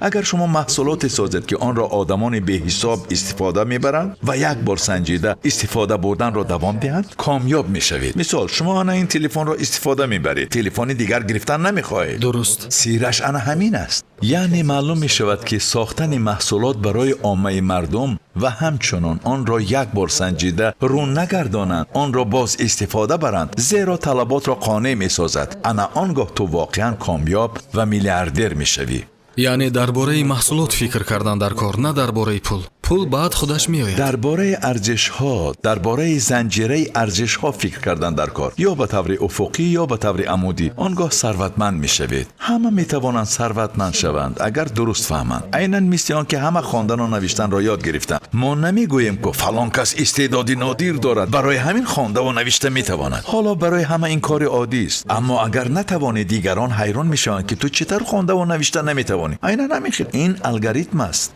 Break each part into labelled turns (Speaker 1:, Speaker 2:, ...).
Speaker 1: اگر شما محصولات سازید که آن را آدمان به حساب استفاده میبرند و یک بار سنجیده استفاده بردن را دوام دهند، کامیاب میشوید. مثال شما انا این تلفن را استفاده میبرید، تلفن دیگر گرفتن نمیخواهید.
Speaker 2: درست.
Speaker 1: سیرش انا همین است. یعنی معلوم میشود که ساختن محصولات برای عامه مردم و همچنان آن را یک بار سنجیده رو نگردانند، آن را باز استفاده برند، زیرا طلبات را قانع میسازد. انا آنگاه تو واقعا کامیاب و میلیاردر میشوی.
Speaker 2: یعنی درباره محصولات فکر کردن در کار، نه درباره پول. پول بعد خودش میآید.
Speaker 1: درباره ارزش ها، درباره زنجیره ارزش ها فکر کردن در کار، یا به طور افقی یا به طور عمودی، آنگاه ثروتمند میشوید. همه میتوانند ثروتمند شوند اگر درست فهمند. عیناً مثل آن که همه خواندن و نوشتن را یاد گرفتند. ما نمیگوییم که فلان کس استعدادی نادر دارد، برای همین خوانده و نوشته میتواند. حالا برای همه این کار عادی است، اما اگر نتوانی دیگران حیران میشوند که تو چطور خوانده و نوشته نمیتوانی. عیناً همین این الگوریتم است.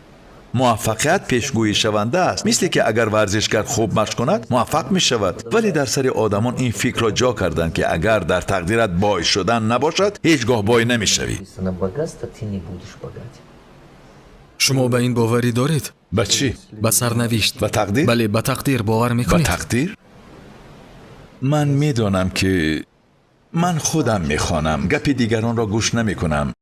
Speaker 1: موفقیت پیشگویی شونده است. مثل که اگر ورزشکار خوب مشق کند موفق می شود، ولی در سر آدمان این فکر را جا کردند که اگر در تقدیرت بای شدن نباشد هیچگاه بای نمی شوی.
Speaker 2: شما به این باوری دارید؟
Speaker 1: به چی؟
Speaker 2: به سرنوشت.
Speaker 1: به تقدیر؟
Speaker 2: بله، به تقدیر باور میکنید؟
Speaker 1: به تقدیر؟ من میدانم که من خودم میخوانم، گپ دیگران را گوش نمی کنم.